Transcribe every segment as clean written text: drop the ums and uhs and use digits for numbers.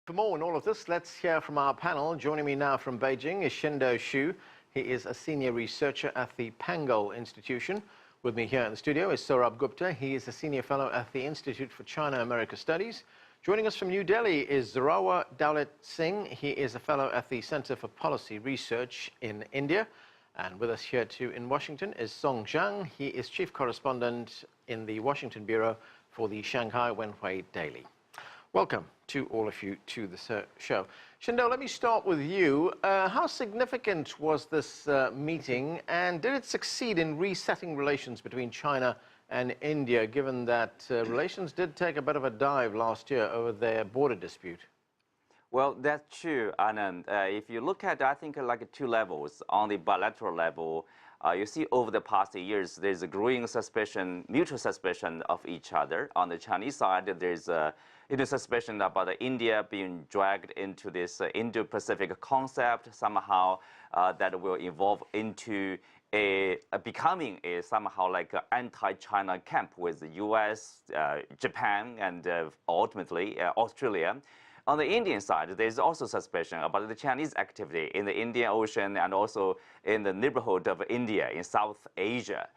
For more on all of this, let's hear from our panel. Joining me now from Beijing is Xindo Xu. He is a senior researcher at the Pangol Institution. With me here in the studio is Zorawar Gupta. He is a senior fellow at the Institute for China-America Studies. Joining us from New Delhi is Zorawar Daulet Singh. He is a fellow at the Center for Policy Research in India. And with us here too in Washington is Song Zhang. He is chief correspondent in the Washington Bureau for the Shanghai Wenhui Daily. Welcome to all of you to the show. Xindo, let me start with you. How significant was this meeting, and did it succeed in resetting relations between China and India, given that relations did take a bit of a dive last year over their border dispute? Well, that's true, Anand. If you look at, I think, like two levels. On the bilateral level, you see over the past years, there's a growing suspicion, mutual suspicion of each other. On the Chinese side, there's a suspicion about India being dragged into this Indo-Pacific concept somehow that will evolve into becoming a somehow like an anti-China camp with the U.S., Japan, and ultimately Australia. On the Indian side, there's also suspicion about the Chinese activity in the Indian Ocean and also in the neighborhood of India in South Asia.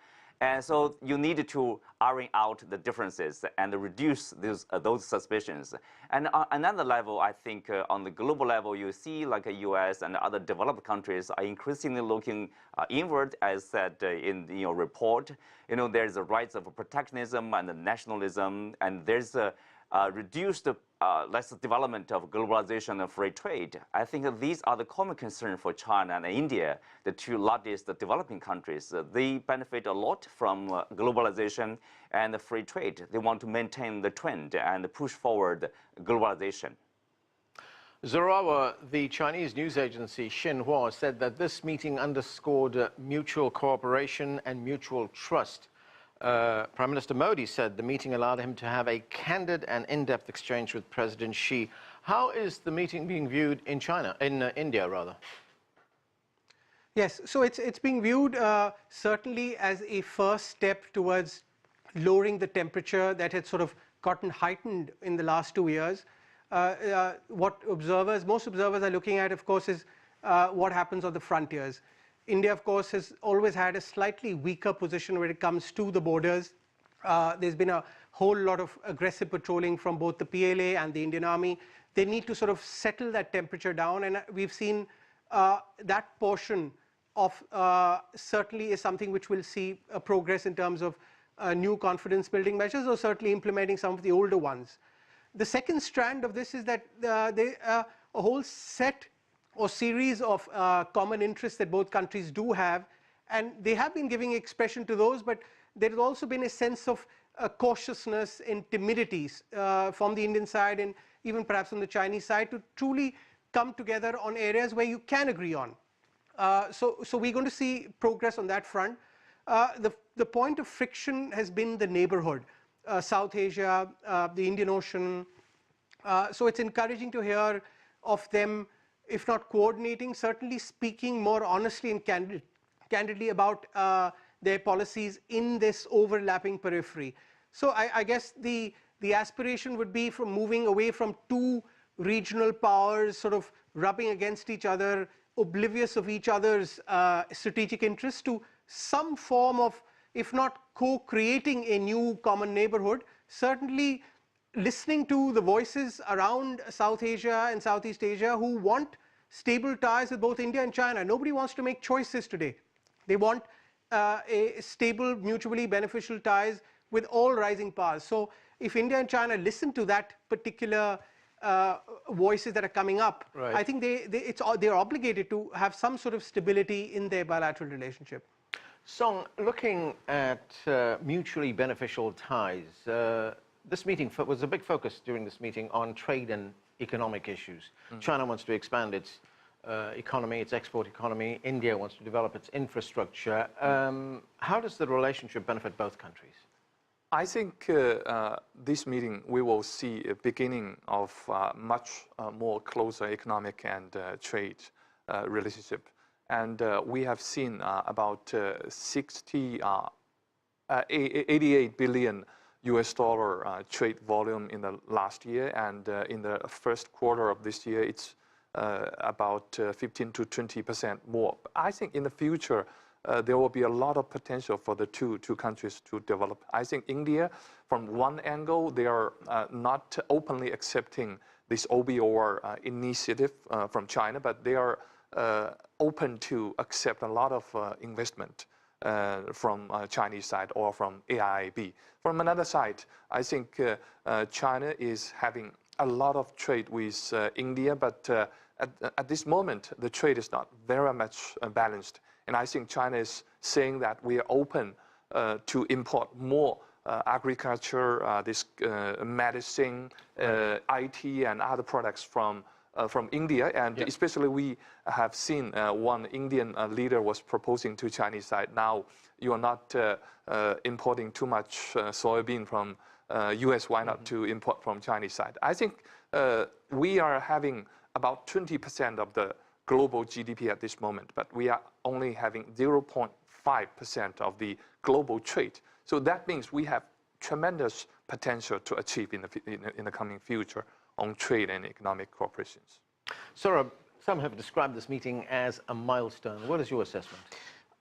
And so you need to iron out the differences and reduce those suspicions. And on another level, I think on the global level, you see like the U.S. and other developed countries are increasingly looking inward, as said in the report. There's a rise of protectionism and nationalism, and there's a reduced less development of globalization and free trade. I think these are the common concerns for China and India, the two largest developing countries. They benefit a lot from globalization and free trade. They want to maintain the trend and push forward globalization. Zorawar, the Chinese news agency Xinhua said that this meeting underscored mutual cooperation and mutual trust. Prime Minister Modi said the meeting allowed him to have a candid and in-depth exchange with President Xi. How is the meeting being viewed in India rather? Yes, so it's being viewed certainly as a first step towards lowering the temperature that had sort of gotten heightened in the last 2 years. What most observers are looking at, of course, is what happens on the frontiers. India, of course, has always had a slightly weaker position when it comes to the borders. There's been a whole lot of aggressive patrolling from both the PLA and the Indian Army. They need to sort of settle that temperature down, and we've seen that portion of certainly is something which will see a progress in terms of new confidence-building measures, or certainly implementing some of the older ones. The second strand of this is that a whole set or series of common interests that both countries do have, and they have been giving expression to those, but there has also been a sense of cautiousness and timidities from the Indian side and even perhaps on the Chinese side to truly come together on areas where you can agree on. So we're going to see progress on that front. The point of friction has been the neighborhood, South Asia, the Indian Ocean. So it's encouraging to hear of them, if not coordinating, certainly speaking more honestly and candidly about their policies in this overlapping periphery. So I guess the aspiration would be from moving away from two regional powers sort of rubbing against each other, oblivious of each other's strategic interests, to some form of, if not co-creating a new common neighborhood, certainly listening to the voices around South Asia and Southeast Asia who want stable ties with both India and China. Nobody wants to make choices today. They want a stable, mutually beneficial ties with all rising powers. So if India and China listen to that particular voices that are coming up, right, I think they're obligated to have some sort of stability in their bilateral relationship. Song, looking at mutually beneficial ties, this meeting was a big focus during this meeting on trade and economic issues. China wants to expand its economy, its export economy. India wants to develop its infrastructure. How does the relationship benefit both countries? I think this meeting, we will see a beginning of much more closer economic and trade relationship. And we have seen about 88 billion US dollar trade volume in the last year, and in the first quarter of this year, it's about 15 to 20% more. I think in the future, there will be a lot of potential for the two countries to develop. I think India, from one angle, they are not openly accepting this OBOR initiative from China, but they are open to accept a lot of investment from Chinese side or from AIIB. From another side, I think China is having a lot of trade with India, but at this moment, the trade is not very much balanced. And I think China is saying that we are open to import more agriculture, this medicine, IT, and other products from India. And especially we have seen one Indian leader was proposing to Chinese side, now you are not importing too much soybean from US, why not to import from Chinese side? I think we are having about 20% of the global GDP at this moment, but we are only having 0.5% of the global trade. So that means we have tremendous potential to achieve in the coming future on trade and economic cooperations. Saurabh, some have described this meeting as a milestone. What is your assessment?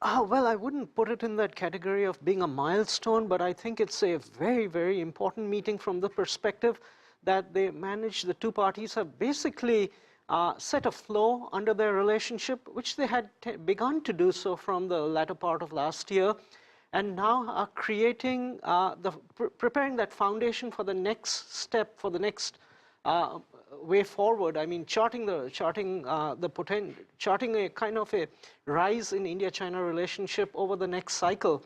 Well, I wouldn't put it in that category of being a milestone, but I think it's a very, very important meeting from the perspective that they managed, the two parties have basically set a flow under their relationship, which they had begun to do so from the latter part of last year, and now are creating, preparing that foundation for the next step, for the next way forward. I mean, charting a kind of a rise in India-China relationship over the next cycle.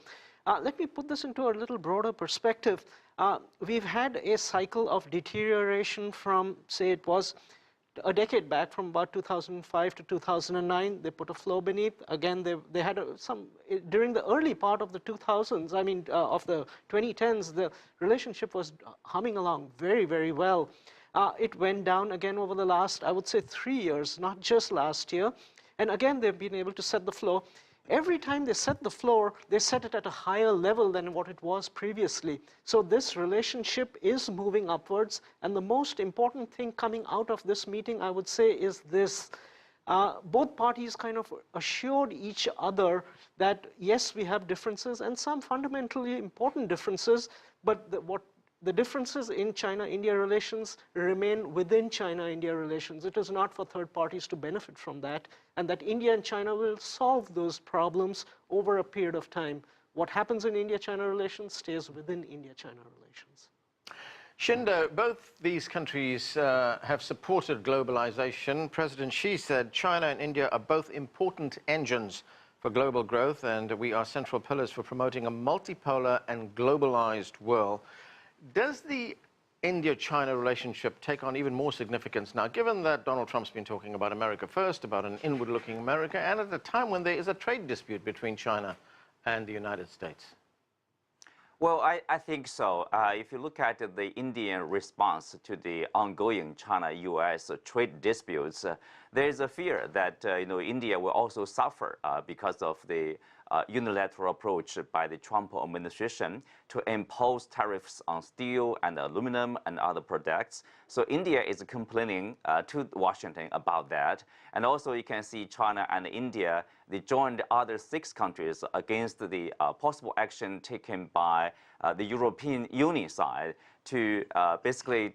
Let me put this into a little broader perspective. We've had a cycle of deterioration from, say, it was a decade back, from about 2005 to 2009. They put a floor beneath. Again, they had during the early part of the 2000s, I mean, of the 2010s, the relationship was humming along very, very well. It went down again over the last, I would say, 3 years, not just last year. And again, they've been able to set the floor. Every time they set the floor, they set it at a higher level than what it was previously. So this relationship is moving upwards. And the most important thing coming out of this meeting, I would say, is this. Both parties kind of assured each other that, yes, we have differences and some fundamentally important differences, but the differences in China-India relations remain within China-India relations. It is not for third parties to benefit from that, and that India and China will solve those problems over a period of time. What happens in India-China relations stays within India-China relations. Shindo, both these countries have supported globalization. President Xi said China and India are both important engines for global growth, and we are central pillars for promoting a multipolar and globalized world. Does the India-China relationship take on even more significance now, given that Donald Trump's been talking about America first, about an inward-looking America, and at a time when there is a trade dispute between China and the United States? Well, I think so. If you look at the Indian response to the ongoing China-U.S. trade disputes, there is a fear that India will also suffer because of the unilateral approach by the Trump administration to impose tariffs on steel and aluminum and other products. So India is complaining to Washington about that. And also you can see China and India, they joined other 6 countries against the possible action taken by the European Union side to basically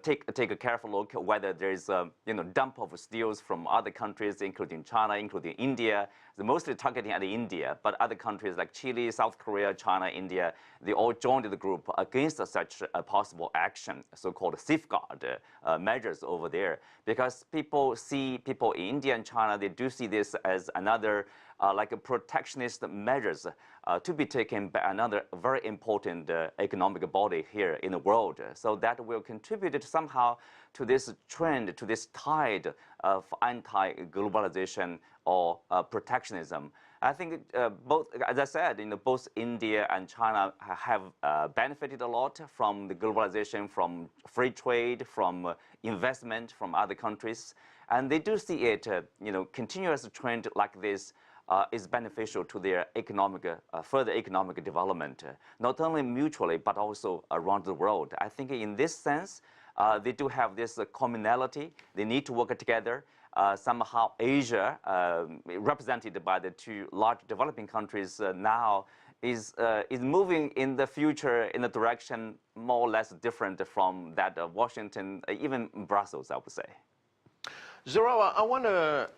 take a careful look at whether there is a dump of steels from other countries, including China, including India. They're mostly targeting at India, but other countries like Chile, South Korea, China, India, they all joined the group against such a possible action, so-called safeguard measures over there. Because people in India and China, they do see this as another like a protectionist measures to be taken by another very important economic body here in the world. So that will contribute somehow to this trend, to this tide of anti-globalization or protectionism. I think both, as I said, both India and China have benefited a lot from the globalization, from free trade, from investment from other countries, and they do see it, continuous trend like this is beneficial to their economic, further economic development, not only mutually, but also around the world. I think in this sense, they do have this commonality. They need to work together. Somehow Asia, represented by the two large developing countries now, is moving in the future in a direction more or less different from that of Washington, even Brussels, I would say. Zorawar, I want to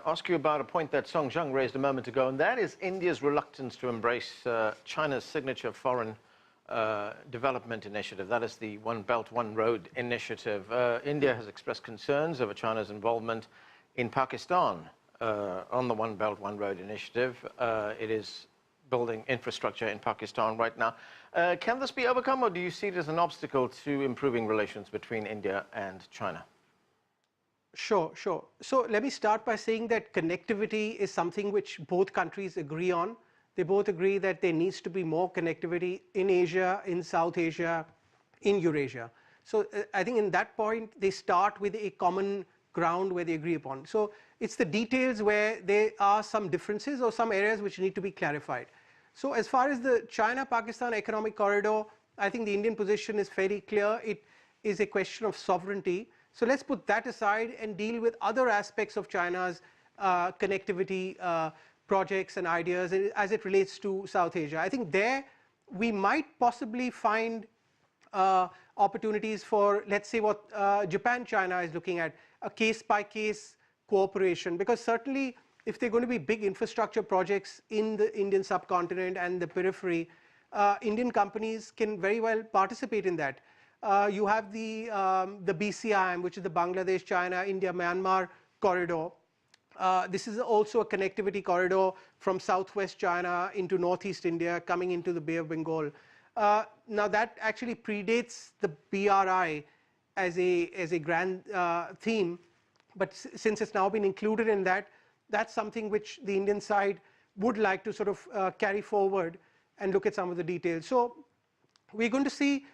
ask you about a point that Song Zheng raised a moment ago, and that is India's reluctance to embrace China's signature foreign development initiative. That is the One Belt, One Road initiative. India has expressed concerns over China's involvement in Pakistan on the One Belt, One Road initiative. It is building infrastructure in Pakistan right now. Can this be overcome, or do you see it as an obstacle to improving relations between India and China? Sure. So let me start by saying that connectivity is something which both countries agree on. They both agree that there needs to be more connectivity in Asia, in South Asia, in Eurasia. So I think in that point, they start with a common ground where they agree upon. So it's the details where there are some differences or some areas which need to be clarified. So as far as the China-Pakistan economic corridor, I think the Indian position is fairly clear. It is a question of sovereignty. So let's put that aside and deal with other aspects of China's connectivity projects and ideas as it relates to South Asia. I think there we might possibly find opportunities for, let's say, what Japan-China is looking at, a case-by-case cooperation, because certainly if there are going to be big infrastructure projects in the Indian subcontinent and the periphery, Indian companies can very well participate in that. You have the BCIM, which is the Bangladesh, China, India, Myanmar corridor. This is also a connectivity corridor from southwest China into northeast India, coming into the Bay of Bengal. Now that actually predates the BRI as a grand theme, but since it's now been included in that, that's something which the Indian side would like to sort of carry forward and look at some of the details. So we're going to see.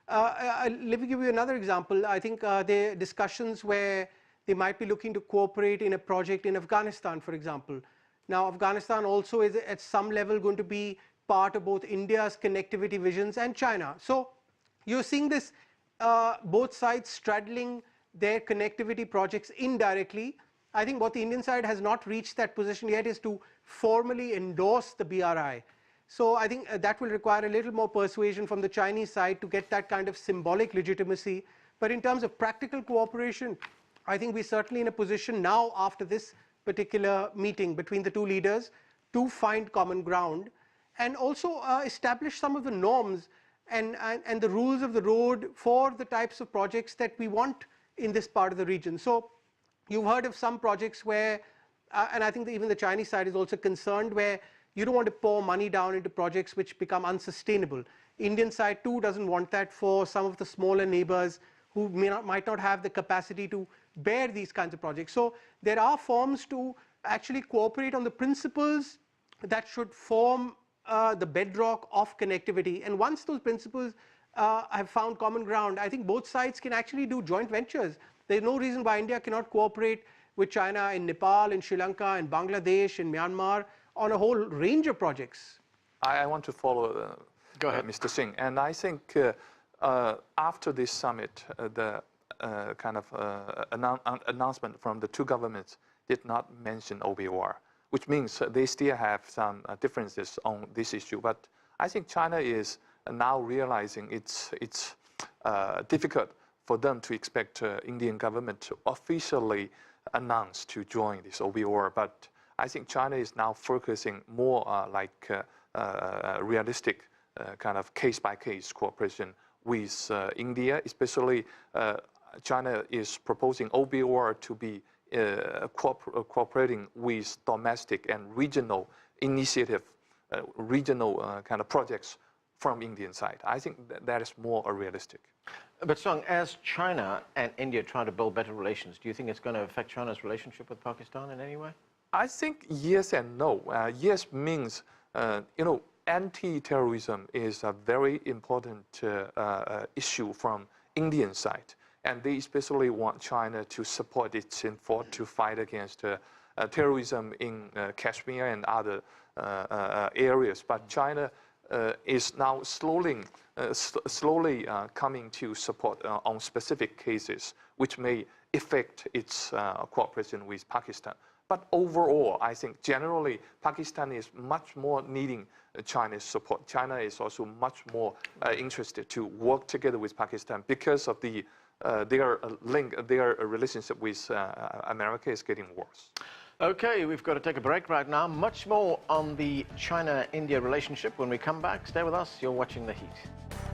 Let me give you another example. I think there are discussions where they might be looking to cooperate in a project in Afghanistan, for example. Now, Afghanistan also is at some level going to be part of both India's connectivity visions and China. So you're seeing this, both sides straddling their connectivity projects indirectly. I think what the Indian side has not reached that position yet is to formally endorse the BRI. So I think that will require a little more persuasion from the Chinese side to get that kind of symbolic legitimacy. But in terms of practical cooperation, I think we're certainly in a position now after this particular meeting between the two leaders to find common ground and also establish some of the norms and the rules of the road for the types of projects that we want in this part of the region. So you've heard of some projects where, and I think that even the Chinese side is also concerned, where you don't want to pour money down into projects which become unsustainable. Indian side too doesn't want that for some of the smaller neighbors who might not have the capacity to bear these kinds of projects. So there are forms to actually cooperate on the principles that should form the bedrock of connectivity. And once those principles have found common ground, I think both sides can actually do joint ventures. There's no reason why India cannot cooperate with China in Nepal, in Sri Lanka, in Bangladesh, in Myanmar, on a whole range of projects. I want to follow Go ahead. Mr. Singh. And I think after this summit, the kind of announcement from the two governments did not mention OBOR, which means they still have some differences on this issue. But I think China is now realizing it's difficult for them to expect Indian government to officially announce to join this OBOR. But I think China is now focusing more like realistic kind of case-by-case cooperation with India, especially China is proposing OBOR to be cooperating with domestic and regional initiative, regional kind of projects from Indian side. I think that is more realistic. But Song, as China and India try to build better relations, do you think it's going to affect China's relationship with Pakistan in any way? I think yes and no. Yes means, anti-terrorism is a very important issue from Indian side. And they especially want China to support its effort to fight against terrorism in Kashmir and other areas. But China is now slowly coming to support on specific cases, which may affect its cooperation with Pakistan. But overall, I think generally Pakistan is much more needing China's support. China is also much more interested to work together with Pakistan because of their relationship with America is getting worse. Okay, we've got to take a break right now. Much more on the China-India relationship when we come back. Stay with us. You're watching The Heat.